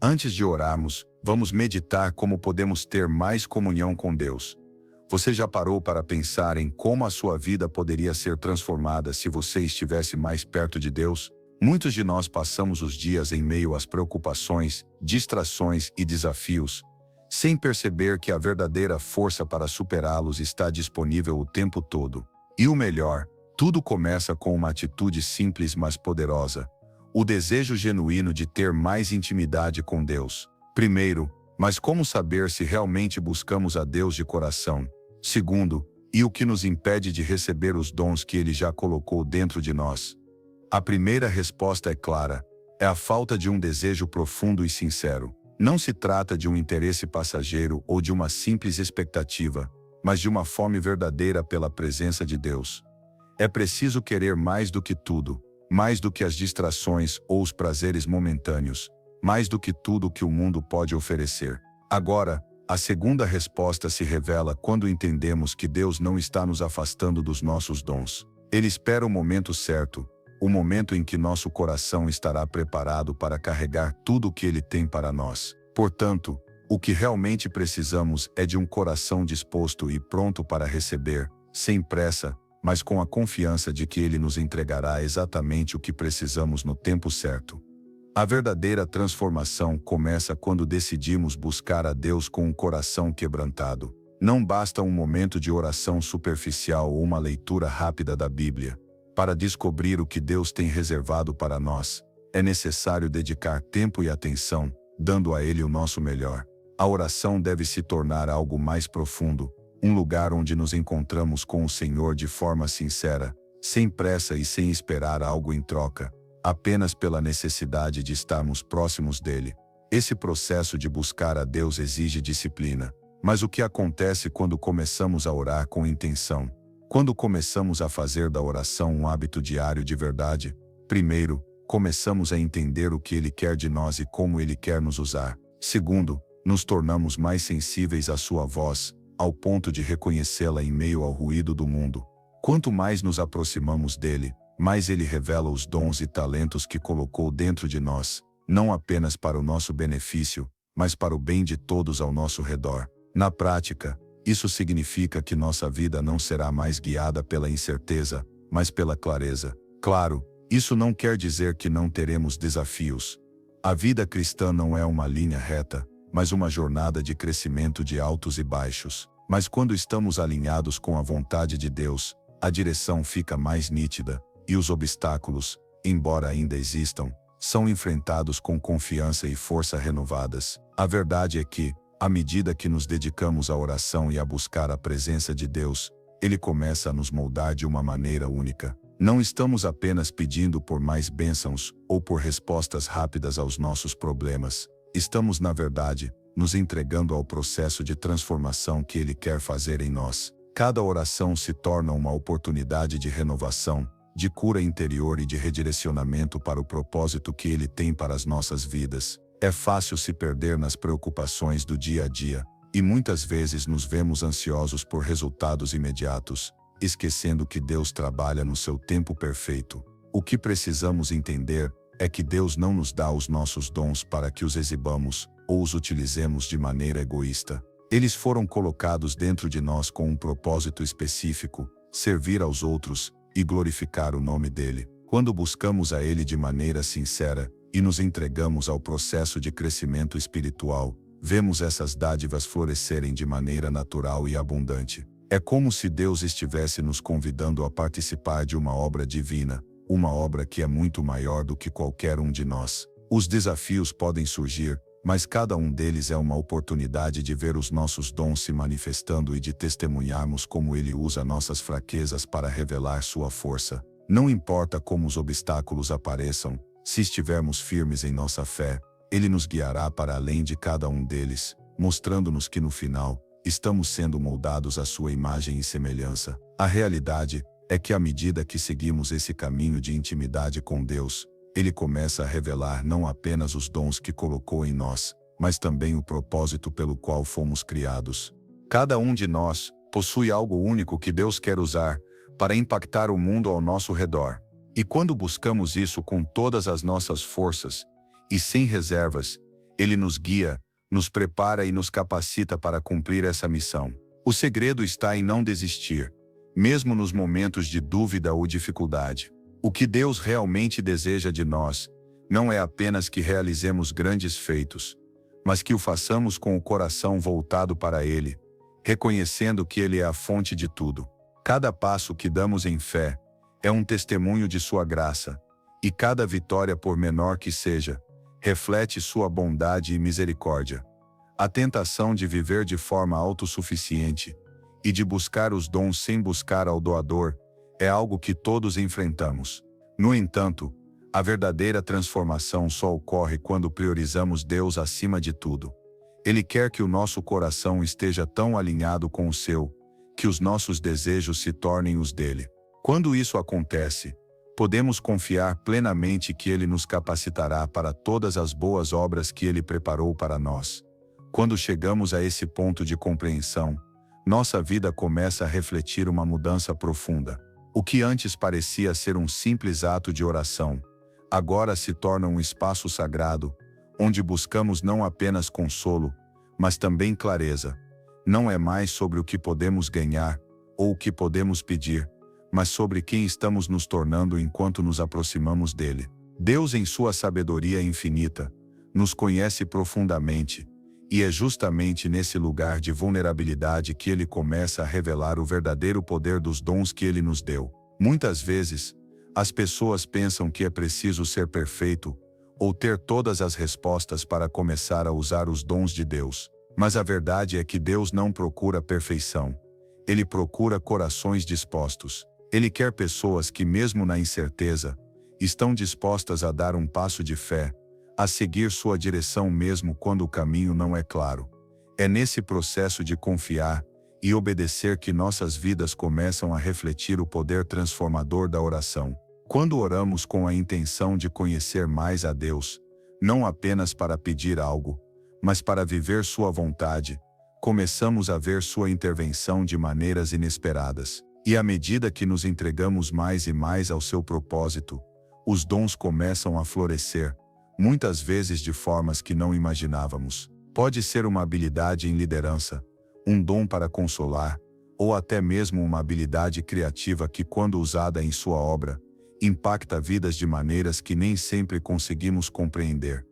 Antes de orarmos, vamos meditar como podemos ter mais comunhão com Deus. Você já parou para pensar em como a sua vida poderia ser transformada se você estivesse mais perto de Deus? Muitos de nós passamos os dias em meio às preocupações, distrações e desafios, sem perceber que a verdadeira força para superá-los está disponível o tempo todo. E o melhor, tudo começa com uma atitude simples mas poderosa: o desejo genuíno de ter mais intimidade com Deus. Primeiro, mas como saber se realmente buscamos a Deus de coração? Segundo, e o que nos impede de receber os dons que Ele já colocou dentro de nós? A primeira resposta é clara: é a falta de um desejo profundo e sincero. Não se trata de um interesse passageiro ou de uma simples expectativa, mas de uma fome verdadeira pela presença de Deus. É preciso querer mais do que tudo, mais do que as distrações ou os prazeres momentâneos, mais do que tudo que o mundo pode oferecer. Agora, a segunda resposta se revela quando entendemos que Deus não está nos afastando dos nossos dons. Ele espera o momento certo, o momento em que nosso coração estará preparado para carregar tudo o que Ele tem para nós. Portanto, o que realmente precisamos é de um coração disposto e pronto para receber, sem pressa, mas com a confiança de que Ele nos entregará exatamente o que precisamos no tempo certo. A verdadeira transformação começa quando decidimos buscar a Deus com um coração quebrantado. Não basta um momento de oração superficial ou uma leitura rápida da Bíblia. Para descobrir o que Deus tem reservado para nós, é necessário dedicar tempo e atenção, dando a Ele o nosso melhor. A oração deve se tornar algo mais profundo, um lugar onde nos encontramos com o Senhor de forma sincera, sem pressa e sem esperar algo em troca, apenas pela necessidade de estarmos próximos dEle. Esse processo de buscar a Deus exige disciplina. Mas o que acontece quando começamos a orar com intenção? Quando começamos a fazer da oração um hábito diário de verdade? Primeiro, começamos a entender o que Ele quer de nós e como Ele quer nos usar. Segundo, nos tornamos mais sensíveis à sua voz, ao ponto de reconhecê-la em meio ao ruído do mundo. Quanto mais nos aproximamos dele, mais Ele revela os dons e talentos que colocou dentro de nós, não apenas para o nosso benefício, mas para o bem de todos ao nosso redor. Na prática, isso significa que nossa vida não será mais guiada pela incerteza, mas pela clareza. Claro, isso não quer dizer que não teremos desafios. A vida cristã não é uma linha reta, mas uma jornada de crescimento de altos e baixos. Mas quando estamos alinhados com a vontade de Deus, a direção fica mais nítida, e os obstáculos, embora ainda existam, são enfrentados com confiança e força renovadas. A verdade é que, à medida que nos dedicamos à oração e a buscar a presença de Deus, Ele começa a nos moldar de uma maneira única. Não estamos apenas pedindo por mais bênçãos ou por respostas rápidas aos nossos problemas. Estamos, na verdade, nos entregando ao processo de transformação que Ele quer fazer em nós. Cada oração se torna uma oportunidade de renovação, de cura interior e de redirecionamento para o propósito que Ele tem para as nossas vidas. É fácil se perder nas preocupações do dia a dia, e muitas vezes nos vemos ansiosos por resultados imediatos, esquecendo que Deus trabalha no seu tempo perfeito. O que precisamos entender é que Deus não nos dá os nossos dons para que os exibamos ou os utilizemos de maneira egoísta. Eles foram colocados dentro de nós com um propósito específico: servir aos outros e glorificar o nome dEle. Quando buscamos a Ele de maneira sincera e nos entregamos ao processo de crescimento espiritual, vemos essas dádivas florescerem de maneira natural e abundante. É como se Deus estivesse nos convidando a participar de uma obra divina, uma obra que é muito maior do que qualquer um de nós. Os desafios podem surgir, mas cada um deles é uma oportunidade de ver os nossos dons se manifestando e de testemunharmos como Ele usa nossas fraquezas para revelar sua força. Não importa como os obstáculos apareçam, se estivermos firmes em nossa fé, Ele nos guiará para além de cada um deles, mostrando-nos que no final, estamos sendo moldados à sua imagem e semelhança. A realidade é que à medida que seguimos esse caminho de intimidade com Deus, Ele começa a revelar não apenas os dons que colocou em nós, mas também o propósito pelo qual fomos criados. Cada um de nós possui algo único que Deus quer usar para impactar o mundo ao nosso redor. E quando buscamos isso com todas as nossas forças, e sem reservas, Ele nos guia, nos prepara e nos capacita para cumprir essa missão. O segredo está em não desistir, mesmo nos momentos de dúvida ou dificuldade. O que Deus realmente deseja de nós não é apenas que realizemos grandes feitos, mas que o façamos com o coração voltado para Ele, reconhecendo que Ele é a fonte de tudo. Cada passo que damos em fé é um testemunho de Sua graça, e cada vitória, por menor que seja, reflete Sua bondade e misericórdia. A tentação de viver de forma autossuficiente e de buscar os dons sem buscar ao doador é algo que todos enfrentamos. No entanto, a verdadeira transformação só ocorre quando priorizamos Deus acima de tudo. Ele quer que o nosso coração esteja tão alinhado com o seu, que os nossos desejos se tornem os dele. Quando isso acontece, podemos confiar plenamente que Ele nos capacitará para todas as boas obras que Ele preparou para nós. Quando chegamos a esse ponto de compreensão, nossa vida começa a refletir uma mudança profunda. O que antes parecia ser um simples ato de oração, agora se torna um espaço sagrado, onde buscamos não apenas consolo, mas também clareza. Não é mais sobre o que podemos ganhar, ou o que podemos pedir, mas sobre quem estamos nos tornando enquanto nos aproximamos dele. Deus, em sua sabedoria infinita, nos conhece profundamente, e é justamente nesse lugar de vulnerabilidade que Ele começa a revelar o verdadeiro poder dos dons que Ele nos deu. Muitas vezes, as pessoas pensam que é preciso ser perfeito, ou ter todas as respostas para começar a usar os dons de Deus. Mas a verdade é que Deus não procura perfeição. Ele procura corações dispostos. Ele quer pessoas que, mesmo na incerteza, estão dispostas a dar um passo de fé, a seguir sua direção mesmo quando o caminho não é claro. É nesse processo de confiar e obedecer que nossas vidas começam a refletir o poder transformador da oração. Quando oramos com a intenção de conhecer mais a Deus, não apenas para pedir algo, mas para viver sua vontade, começamos a ver sua intervenção de maneiras inesperadas. E à medida que nos entregamos mais e mais ao seu propósito, os dons começam a florescer, muitas vezes de formas que não imaginávamos. Pode ser uma habilidade em liderança, um dom para consolar, ou até mesmo uma habilidade criativa que, quando usada em sua obra, impacta vidas de maneiras que nem sempre conseguimos compreender.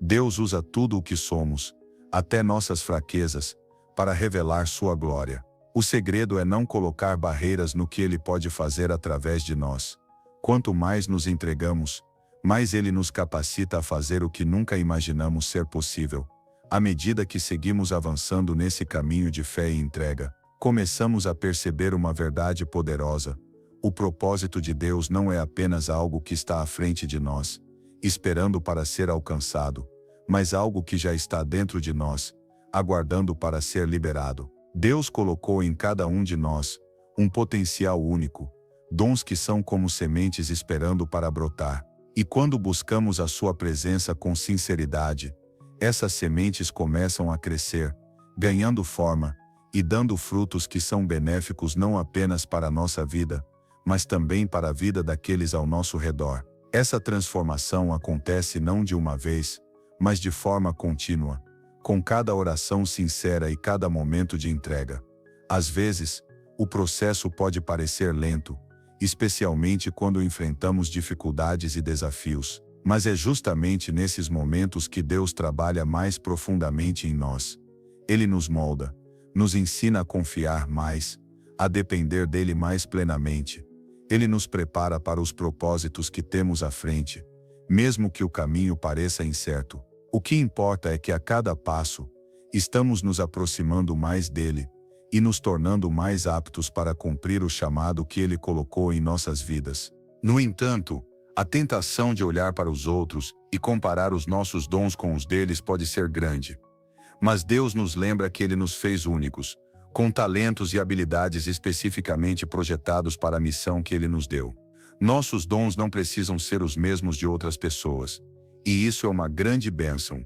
Deus usa tudo o que somos, até nossas fraquezas, para revelar sua glória. O segredo é não colocar barreiras no que Ele pode fazer através de nós. Quanto mais nos entregamos, mais Ele nos capacita a fazer o que nunca imaginamos ser possível. À medida que seguimos avançando nesse caminho de fé e entrega, começamos a perceber uma verdade poderosa. O propósito de Deus não é apenas algo que está à frente de nós, esperando para ser alcançado, mas algo que já está dentro de nós, aguardando para ser liberado. Deus colocou em cada um de nós um potencial único, dons que são como sementes esperando para brotar. E quando buscamos a sua presença com sinceridade, essas sementes começam a crescer, ganhando forma e dando frutos que são benéficos não apenas para a nossa vida, mas também para a vida daqueles ao nosso redor. Essa transformação acontece não de uma vez, mas de forma contínua, com cada oração sincera e cada momento de entrega. Às vezes, o processo pode parecer lento, especialmente quando enfrentamos dificuldades e desafios, mas é justamente nesses momentos que Deus trabalha mais profundamente em nós. Ele nos molda, nos ensina a confiar mais, a depender dele mais plenamente. Ele nos prepara para os propósitos que temos à frente, mesmo que o caminho pareça incerto. O que importa é que a cada passo, estamos nos aproximando mais dele e nos tornando mais aptos para cumprir o chamado que ele colocou em nossas vidas. No entanto, a tentação de olhar para os outros e comparar os nossos dons com os deles pode ser grande. Mas Deus nos lembra que Ele nos fez únicos, com talentos e habilidades especificamente projetados para a missão que Ele nos deu. Nossos dons não precisam ser os mesmos de outras pessoas. E isso é uma grande bênção.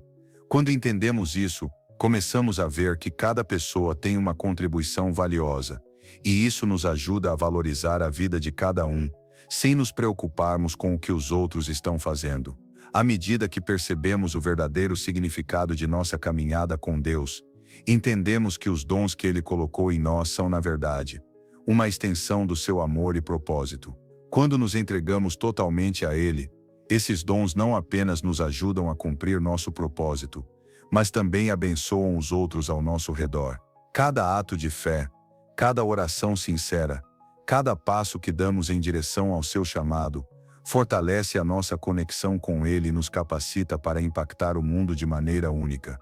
Quando entendemos isso, começamos a ver que cada pessoa tem uma contribuição valiosa, e isso nos ajuda a valorizar a vida de cada um, sem nos preocuparmos com o que os outros estão fazendo. À medida que percebemos o verdadeiro significado de nossa caminhada com Deus, entendemos que os dons que Ele colocou em nós são, na verdade, uma extensão do seu amor e propósito. Quando nos entregamos totalmente a Ele, esses dons não apenas nos ajudam a cumprir nosso propósito, mas também abençoam os outros ao nosso redor. Cada ato de fé, cada oração sincera, cada passo que damos em direção ao seu chamado, fortalece a nossa conexão com Ele e nos capacita para impactar o mundo de maneira única.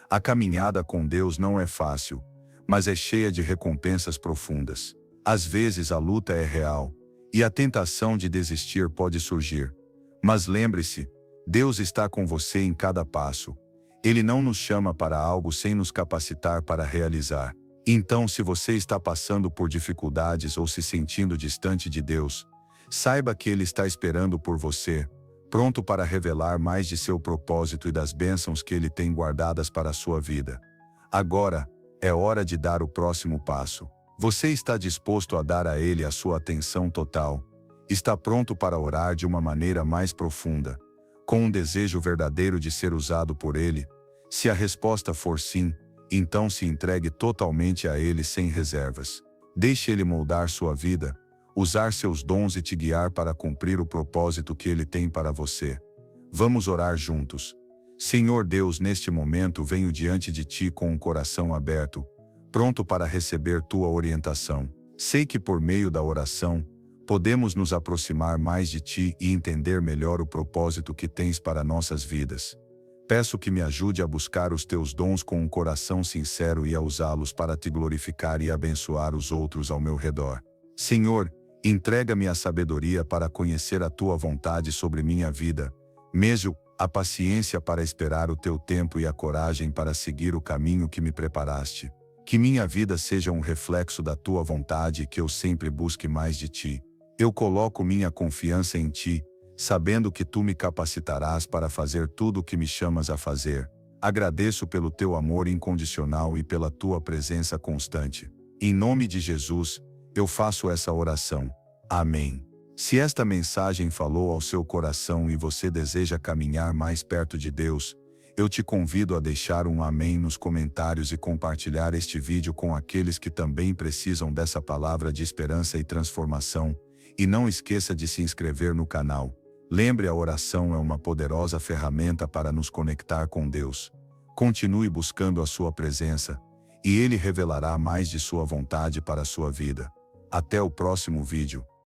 A caminhada com Deus não é fácil, mas é cheia de recompensas profundas. Às vezes a luta é real, e a tentação de desistir pode surgir. Mas lembre-se, Deus está com você em cada passo. Ele não nos chama para algo sem nos capacitar para realizar. Então, se você está passando por dificuldades ou se sentindo distante de Deus, saiba que Ele está esperando por você, pronto para revelar mais de seu propósito e das bênçãos que Ele tem guardadas para a sua vida. Agora, é hora de dar o próximo passo. Você está disposto a dar a Ele a sua atenção total? Está pronto para orar de uma maneira mais profunda, com um desejo verdadeiro de ser usado por Ele? Se a resposta for sim, então se entregue totalmente a Ele sem reservas. Deixe Ele moldar sua vida, usar seus dons e te guiar para cumprir o propósito que Ele tem para você. Vamos orar juntos. Senhor Deus, neste momento venho diante de Ti com um coração aberto, pronto para receber Tua orientação. Sei que por meio da oração, podemos nos aproximar mais de Ti e entender melhor o propósito que tens para nossas vidas. Peço que me ajude a buscar os Teus dons com um coração sincero e a usá-los para Te glorificar e abençoar os outros ao meu redor. Senhor, entrega-me a sabedoria para conhecer a Tua vontade sobre minha vida, mesmo a paciência para esperar o Teu tempo e a coragem para seguir o caminho que me preparaste. Que minha vida seja um reflexo da Tua vontade e que eu sempre busque mais de Ti. Eu coloco minha confiança em Ti, sabendo que Tu me capacitarás para fazer tudo o que me chamas a fazer. Agradeço pelo Teu amor incondicional e pela Tua presença constante. Em nome de Jesus, eu faço essa oração. Amém. Se esta mensagem falou ao seu coração e você deseja caminhar mais perto de Deus, eu te convido a deixar um amém nos comentários e compartilhar este vídeo com aqueles que também precisam dessa palavra de esperança e transformação. E não esqueça de se inscrever no canal. Lembre, a oração é uma poderosa ferramenta para nos conectar com Deus. Continue buscando a sua presença, e Ele revelará mais de sua vontade para a sua vida. Até o próximo vídeo.